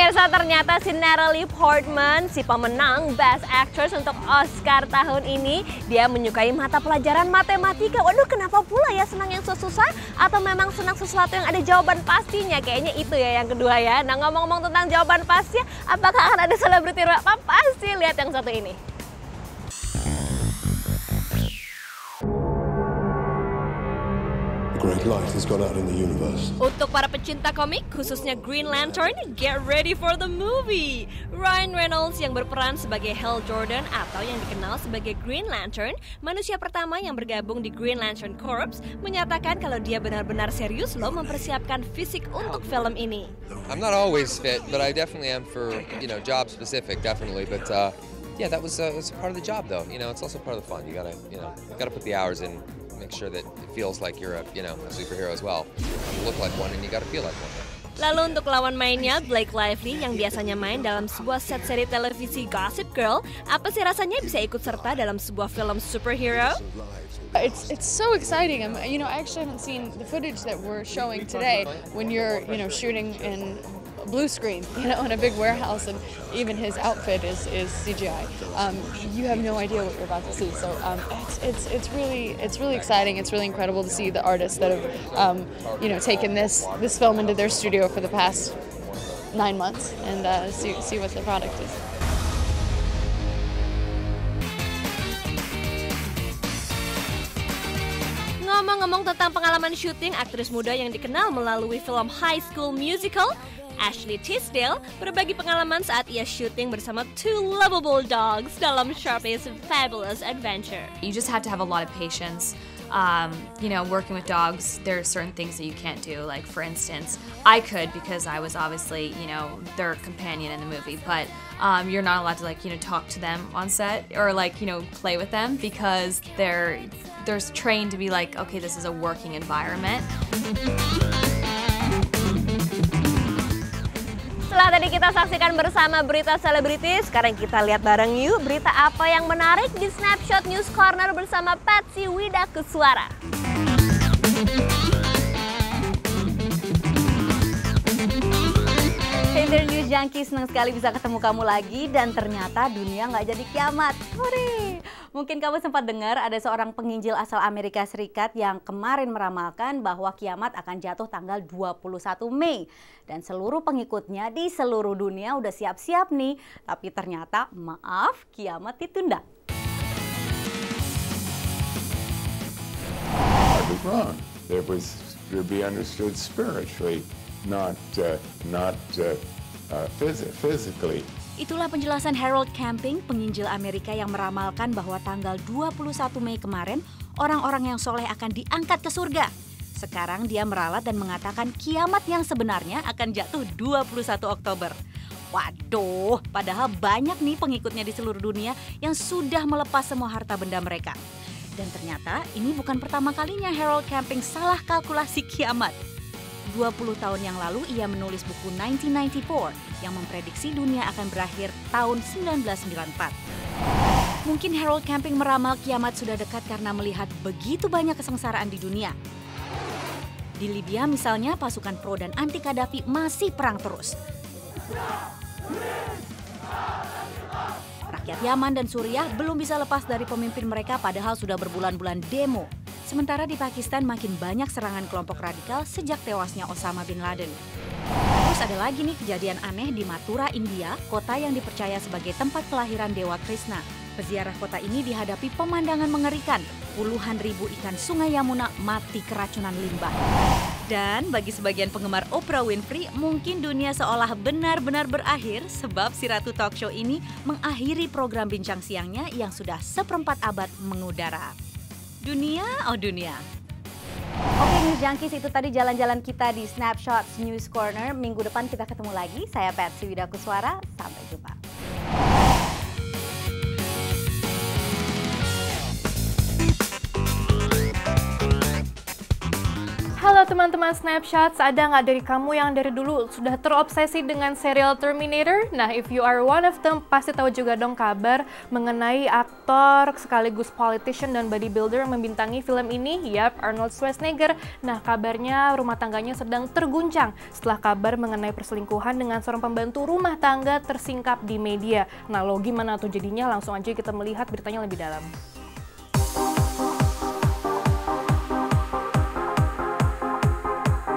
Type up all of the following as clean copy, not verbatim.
Pemirsa, ternyata si Natalie Portman, si pemenang Best Actress untuk Oscar tahun ini, dia menyukai mata pelajaran matematika. Waduh, kenapa pula ya senang yang susah? Atau memang senang sesuatu yang ada jawaban pastinya? Kayaknya itu ya yang kedua ya. Nah, ngomong-ngomong tentang jawaban pasti, apakah akan ada selebriti apa? Pasti lihat yang satu ini. Great light has gone out in the universe. Untuk para pecinta komik, khususnya Green Lantern, get ready for the movie. Ryan Reynolds yang berperan sebagai Hal Jordan atau yang dikenal sebagai Green Lantern, manusia pertama yang bergabung di Green Lantern Corps, menyatakan kalau dia benar-benar serius loh mempersiapkan fisik untuk film ini. I'm not always fit, but I definitely am for, job specific, definitely. But yeah, it's part of the job though. It's also part of the fun. You gotta put the hours in. Make sure that it feels like you're a superhero as well. You look like one and you gotta feel like one. Lalu untuk lawan mainnya, Blake Lively yang biasanya main dalam sebuah set seri televisi Gossip Girl, apa sih rasanya bisa ikut serta dalam sebuah film superhero? It's so exciting. I actually haven't seen the footage that we're showing today when you're, shooting in blue screen, in a big warehouse, and even his outfit is CGI. You have no idea what you're about to see. So it's really exciting. It's really incredible to see the artists that have taken this film into their studio for the past 9 months and see what the product is. Ngomong-ngomong tentang pengalaman syuting, aktris muda yang dikenal melalui film High School Musical, Ashley Tisdale, berbagi pengalaman saat ia syuting bersama two lovable dogs dalam Sharpie's Fabulous Adventure. You just have to have a lot of patience. Working with dogs, there are certain things that you can't do. Like, for instance, I could because I was obviously, their companion in the movie. But you're not allowed to, talk to them on set or, play with them because they're trained to be like, okay, this is a working environment. Setelah tadi kita saksikan bersama berita selebritis, sekarang kita lihat bareng yuk berita apa yang menarik di Snapshot News Corner bersama Patsy Widakuswara. Hey there News Junkie, senang sekali bisa ketemu kamu lagi dan ternyata dunia nggak jadi kiamat. Hore! Mungkin kamu sempat dengar ada seorang penginjil asal Amerika Serikat yang kemarin meramalkan bahwa kiamat akan jatuh tanggal 21 Mei. Dan seluruh pengikutnya di seluruh dunia udah siap-siap nih. Tapi ternyata, maaf, kiamat ditunda. I was wrong. It was to be understood spiritually, not physically. Itulah penjelasan Harold Camping, penginjil Amerika yang meramalkan bahwa tanggal 21 Mei kemarin, orang-orang yang soleh akan diangkat ke surga. Sekarang dia meralat dan mengatakan kiamat yang sebenarnya akan jatuh 21 Oktober. Waduh, padahal banyak nih pengikutnya di seluruh dunia yang sudah melepas semua harta benda mereka. Dan ternyata ini bukan pertama kalinya Harold Camping salah kalkulasi kiamat. 20 tahun yang lalu ia menulis buku 1994 yang memprediksi dunia akan berakhir tahun 1994. Mungkin Harold Camping meramal kiamat sudah dekat karena melihat begitu banyak kesengsaraan di dunia. Di Libya misalnya pasukan pro dan anti Gaddafi masih perang terus. Rakyat Yaman dan Suriah belum bisa lepas dari pemimpin mereka padahal sudah berbulan-bulan demo. Sementara di Pakistan makin banyak serangan kelompok radikal sejak tewasnya Osama bin Laden. Terus ada lagi nih kejadian aneh di Mathura, India, kota yang dipercaya sebagai tempat kelahiran Dewa Krishna. Peziarah kota ini dihadapi pemandangan mengerikan. Puluhan ribu ikan sungai Yamuna mati keracunan limbah. Dan bagi sebagian penggemar Oprah Winfrey, mungkin dunia seolah benar-benar berakhir sebab si Ratu Talk Show ini mengakhiri program bincang siangnya yang sudah seperempat abad mengudara. Dunia, oh dunia. Oke News Junkies, itu tadi jalan-jalan kita di Snapshot News Corner. Minggu depan kita ketemu lagi. Saya Patsy Widakuswara, sampai jumpa. Halo Halo teman-teman Snapshots, ada nggak dari kamu yang dari dulu sudah terobsesi dengan serial Terminator? Nah, if you are one of them, pasti tahu juga dong kabar mengenai aktor sekaligus politician dan bodybuilder yang membintangi film ini, yap, Arnold Schwarzenegger. Nah, kabarnya rumah tangganya sedang terguncang setelah kabar mengenai perselingkuhan dengan seorang pembantu rumah tangga tersingkap di media. Nah, lo gimana tuh jadinya? Langsung aja kita melihat beritanya lebih dalam.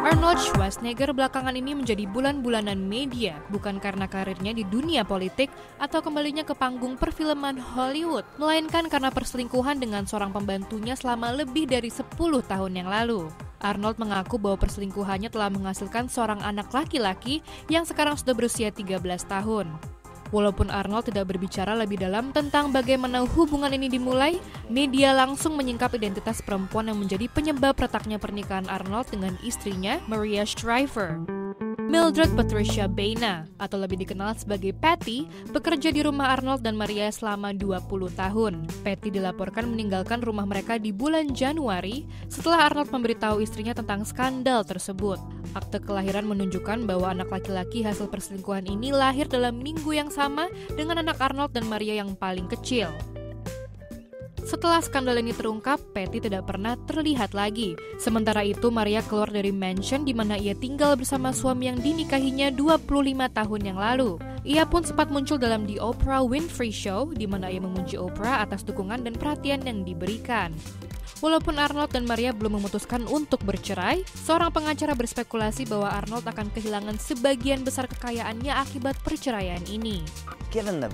Arnold Schwarzenegger belakangan ini menjadi bulan-bulanan media, bukan karena karirnya di dunia politik atau kembalinya ke panggung perfilman Hollywood, melainkan karena perselingkuhan dengan seorang pembantunya selama lebih dari 10 tahun yang lalu. Arnold mengaku bahwa perselingkuhannya telah menghasilkan seorang anak laki-laki yang sekarang sudah berusia 13 tahun. Walaupun Arnold tidak berbicara lebih dalam tentang bagaimana hubungan ini dimulai, media langsung menyingkap identitas perempuan yang menjadi penyebab retaknya pernikahan Arnold dengan istrinya, Maria Shriver. Mildred Patricia Baena, atau lebih dikenal sebagai Patty, bekerja di rumah Arnold dan Maria selama 20 tahun. Patty dilaporkan meninggalkan rumah mereka di bulan Januari setelah Arnold memberitahu istrinya tentang skandal tersebut. Akte kelahiran menunjukkan bahwa anak laki-laki hasil perselingkuhan ini lahir dalam minggu yang sama dengan anak Arnold dan Maria yang paling kecil. Setelah skandal ini terungkap, Patty tidak pernah terlihat lagi. Sementara itu, Maria keluar dari mansion di mana ia tinggal bersama suami yang dinikahinya 25 tahun yang lalu. Ia pun sempat muncul dalam The Oprah Winfrey Show, di mana ia memuji Oprah atas dukungan dan perhatian yang diberikan. Walaupun Arnold dan Maria belum memutuskan untuk bercerai, seorang pengacara berspekulasi bahwa Arnold akan kehilangan sebagian besar kekayaannya akibat perceraian ini. Given the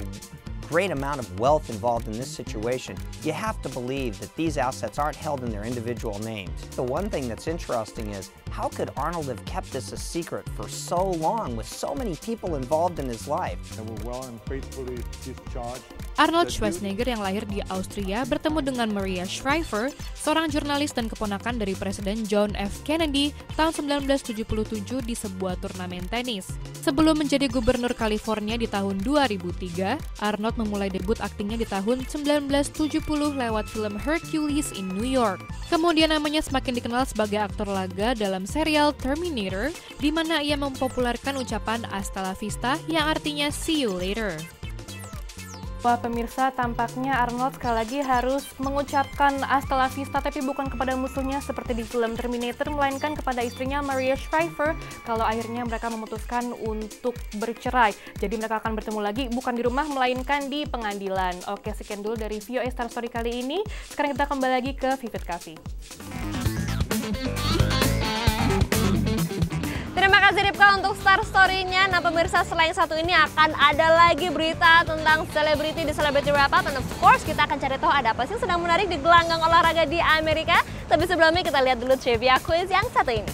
great amount of wealth involved in this situation, you have to believe that these assets aren't held in their individual names. The one thing that's interesting is, how could Arnold have kept this a secret for so long with so many people involved in his life? And will well and faithfully discharge. Arnold Schwarzenegger yang lahir di Austria bertemu dengan Maria Shriver, seorang jurnalis dan keponakan dari Presiden John F. Kennedy tahun 1977 di sebuah turnamen tenis. Sebelum menjadi gubernur California di tahun 2003, Arnold memulai debut aktingnya di tahun 1970 lewat film Hercules in New York. Kemudian namanya semakin dikenal sebagai aktor laga dalam serial Terminator, di mana ia mempopulerkan ucapan "Hasta la vista" yang artinya "see you later". Wah pemirsa, tampaknya Arnold sekali lagi harus mengucapkan hasta la vista, tapi bukan kepada musuhnya seperti di film Terminator, melainkan kepada istrinya Maria Shriver kalau akhirnya mereka memutuskan untuk bercerai. Jadi mereka akan bertemu lagi bukan di rumah, melainkan di pengadilan. Oke, sekian dulu dari VOA Star Story kali ini. Sekarang kita kembali lagi ke Vivid Coffee. Terima kasih Ripka untuk Star Story-nya. Nah pemirsa, selain satu ini akan ada lagi berita tentang selebriti di Celebrity Wrap-Up. And of course kita akan cari tahu ada apa sih sedang menarik di gelanggang olahraga di Amerika. Tapi sebelumnya kita lihat dulu trivia quiz yang satu ini.